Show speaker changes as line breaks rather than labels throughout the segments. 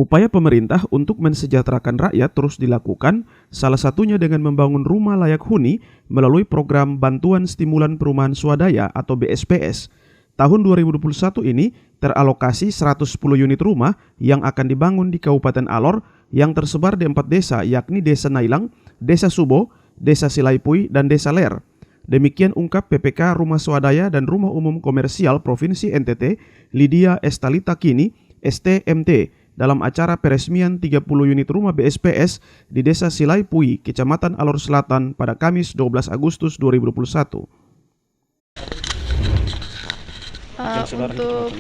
Upaya pemerintah untuk mensejahterakan rakyat terus dilakukan, salah satunya dengan membangun rumah layak huni melalui program Bantuan Stimulan Perumahan Swadaya atau BSPS. Tahun 2021 ini teralokasi 110 unit rumah yang akan dibangun di Kabupaten Alor yang tersebar di 4 desa, yakni Desa Nailang, Desa Subo, Desa Silaipui, dan Desa Ler. Demikian ungkap PPK Rumah Swadaya dan Rumah Umum Komersial Provinsi NTT, Lydia Estalita Kini, STMT, dalam acara peresmian 30 unit rumah BSPS di Desa Silaipui, Kecamatan Alor Selatan pada Kamis 12 Agustus 2021.
Untuk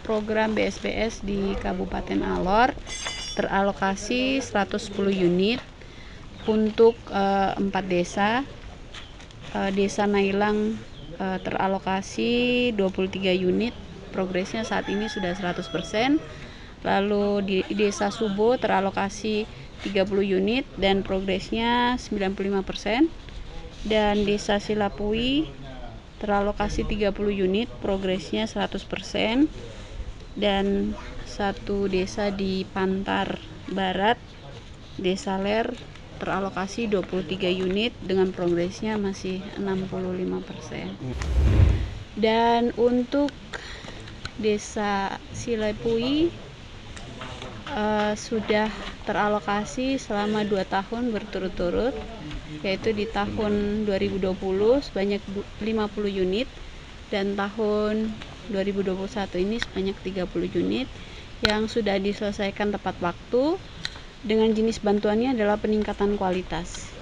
program BSPS di Kabupaten Alor teralokasi 110 unit untuk 4 desa. Desa Nailang teralokasi 23 unit, progresnya saat ini sudah 100%. Lalu di Desa Subo teralokasi 30 unit dan progresnya 95%. Dan Desa Silapui teralokasi 30 unit, progresnya 100%. Dan satu desa di Pantar Barat, Desa Ler, teralokasi 23 unit dengan progresnya masih 65%. Dan untuk Desa Silaipui sudah teralokasi selama 2 tahun berturut-turut, yaitu di tahun 2020 sebanyak 50 unit dan tahun 2021 ini sebanyak 30 unit yang sudah diselesaikan tepat waktu. Dengan jenis bantuannya adalah peningkatan kualitas.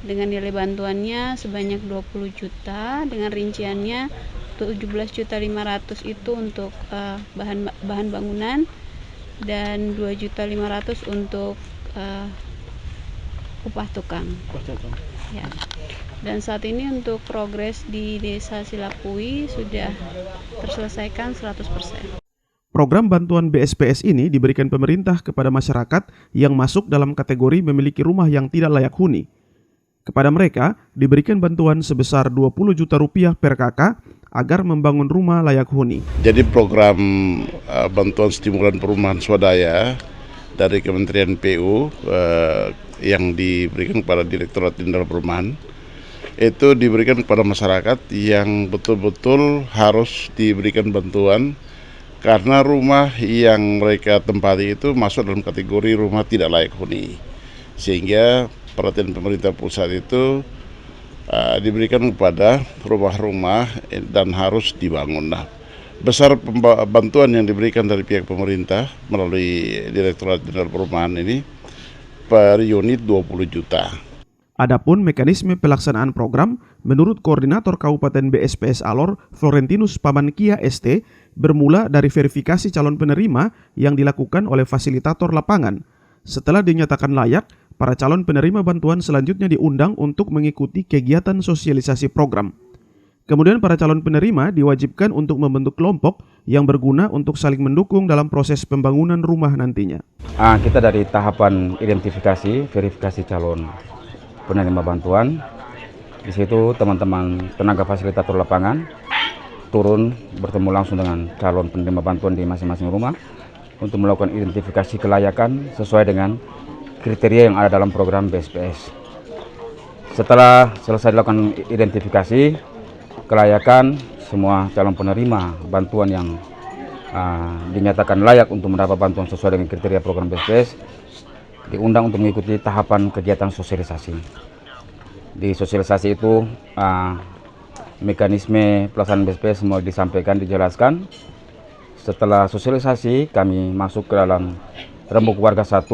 Dengan nilai bantuannya sebanyak 20 juta dengan rinciannya 17.500.000 itu untuk bahan bangunan dan 2.500.000 untuk upah tukang. Ya. Dan saat ini untuk progres di Desa Silapui sudah terselesaikan 100%.
Program bantuan BSPS ini diberikan pemerintah kepada masyarakat yang masuk dalam kategori memiliki rumah yang tidak layak huni. Kepada mereka diberikan bantuan sebesar 20 juta rupiah per kakak agar membangun rumah layak huni.
Jadi program bantuan stimulan perumahan swadaya dari Kementerian PU yang diberikan kepada Direktorat Jenderal Perumahan itu diberikan kepada masyarakat yang betul-betul harus diberikan bantuan karena rumah yang mereka tempati itu masuk dalam kategori rumah tidak layak huni. Sehingga perhatian pemerintah pusat itu diberikan kepada rumah-rumah dan harus dibangun. Nah, besar bantuan yang diberikan dari pihak pemerintah melalui Direktorat Jenderal Perumahan ini per unit 20 juta.
Adapun mekanisme pelaksanaan program, menurut Koordinator Kabupaten BSPS Alor, Florentinus Pamankia ST, bermula dari verifikasi calon penerima yang dilakukan oleh fasilitator lapangan. Setelah dinyatakan layak, para calon penerima bantuan selanjutnya diundang untuk mengikuti kegiatan sosialisasi program. Kemudian para calon penerima diwajibkan untuk membentuk kelompok yang berguna untuk saling mendukung dalam proses pembangunan rumah nantinya.
Kita dari tahapan identifikasi, verifikasi calon penerima bantuan. Di situ teman-teman tenaga fasilitator lapangan turun bertemu langsung dengan calon penerima bantuan di masing-masing rumah untuk melakukan identifikasi kelayakan sesuai dengan kriteria yang ada dalam program BSPS. Setelah selesai dilakukan identifikasi kelayakan, semua calon penerima bantuan yang dinyatakan layak untuk mendapat bantuan sesuai dengan kriteria program BSPS diundang untuk mengikuti tahapan kegiatan sosialisasi. Di sosialisasi itu mekanisme pelaksanaan BSPS semua disampaikan, dijelaskan. Setelah sosialisasi kami masuk ke dalam rembuk warga 1,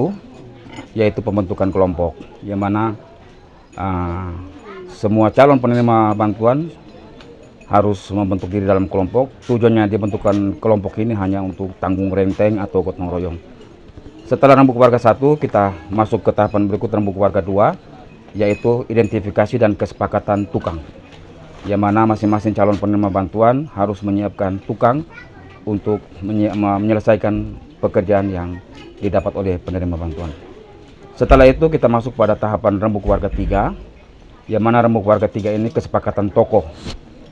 yaitu pembentukan kelompok, yang mana semua calon penerima bantuan harus membentuk diri dalam kelompok. Tujuannya dibentukkan kelompok ini hanya untuk tanggung renteng atau gotong royong. Setelah rembuk warga 1, kita masuk ke tahapan berikut rembuk warga 2, yaitu identifikasi dan kesepakatan tukang, yang mana masing-masing calon penerima bantuan harus menyiapkan tukang untuk menyelesaikan pekerjaan yang didapat oleh penerima bantuan. Setelah itu kita masuk pada tahapan rembuk warga 3, yang mana rembuk warga 3 ini kesepakatan tokoh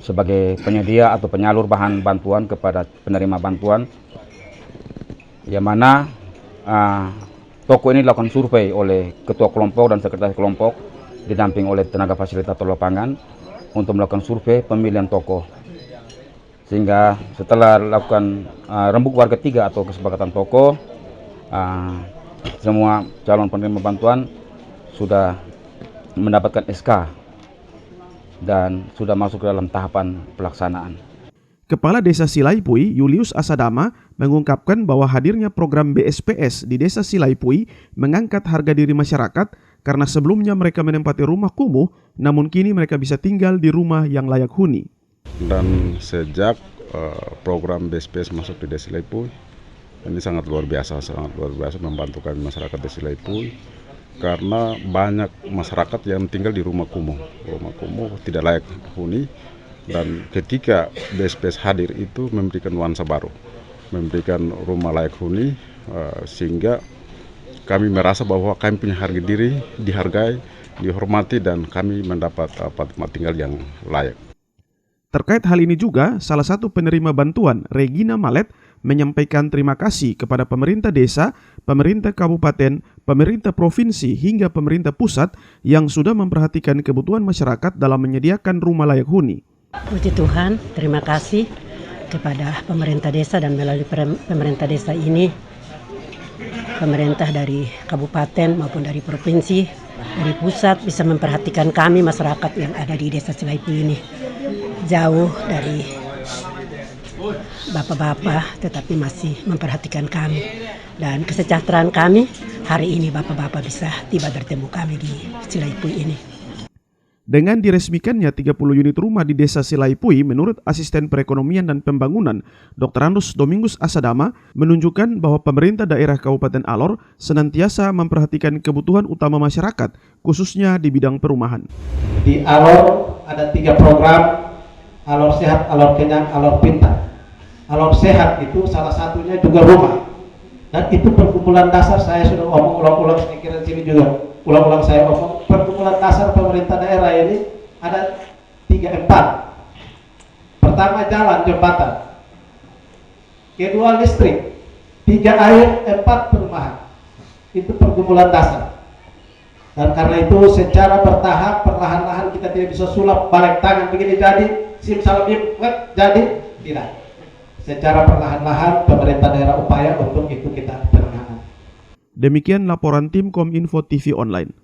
sebagai penyedia atau penyalur bahan bantuan kepada penerima bantuan, yang mana toko ini dilakukan survei oleh ketua kelompok dan sekretaris kelompok didamping oleh tenaga fasilitator lapangan untuk melakukan survei pemilihan toko. Sehingga setelah lakukan rembuk warga 3 atau kesepakatan toko, semua calon penerima bantuan sudah mendapatkan SK dan sudah masuk ke dalam tahapan pelaksanaan.
Kepala Desa Silaipui, Julius Asadama, mengungkapkan bahwa hadirnya program BSPS di Desa Silaipui mengangkat harga diri masyarakat karena sebelumnya mereka menempati rumah kumuh, namun kini mereka bisa tinggal di rumah yang layak huni.
Dan sejak program BSPS masuk di Desa Silaipui, ini sangat luar biasa membantu kami masyarakat Desa Silaipui karena banyak masyarakat yang tinggal di rumah kumuh tidak layak huni. Dan ketika BSPS hadir itu memberikan nuansa baru, memberikan rumah layak huni, sehingga kami merasa bahwa kami punya harga diri, dihargai, dihormati, dan kami mendapat tempat tinggal yang layak.
Terkait hal ini juga, salah satu penerima bantuan, Regina Malet, menyampaikan terima kasih kepada pemerintah desa, pemerintah kabupaten, pemerintah provinsi, hingga pemerintah pusat yang sudah memperhatikan kebutuhan masyarakat dalam menyediakan rumah layak huni.
Puji Tuhan, terima kasih kepada pemerintah desa dan melalui pemerintah desa ini, pemerintah dari kabupaten maupun dari provinsi, dari pusat bisa memperhatikan kami masyarakat yang ada di Desa Silaipui ini. Jauh dari bapak-bapak tetapi masih memperhatikan kami. Dan kesejahteraan kami, hari ini bapak-bapak bisa tiba bertemu kami di Silaipui ini.
Dengan diresmikannya 30 unit rumah di Desa Silaipui, menurut Asisten Perekonomian dan Pembangunan, Dr. Andus Domingus Asadama, menunjukkan bahwa pemerintah daerah Kabupaten Alor senantiasa memperhatikan kebutuhan utama masyarakat, khususnya di bidang perumahan.
Di Alor ada 3 program, Alor Sehat, Alor Kenyang, Alor Pintar. Alor Sehat itu salah satunya juga rumah. Dan itu perkumpulan dasar, saya sudah omong ulang-ulang, saya kira sini juga ulang-ulang saya omong, perkumpulan dasar pemerintah daerah ini ada 3-4. Pertama jalan, jembatan. Kedua listrik. 3 air, 4 perumahan. Itu perkumpulan dasar. Dan karena itu secara bertahap, perlahan-lahan kita tidak bisa sulap balik tangan begini jadi, simsalabim jadi, tidak. Secara perlahan-lahan pemerintah daerah upaya untuk itu kita penanganan.
Demikian laporan tim Kominfo TV Online.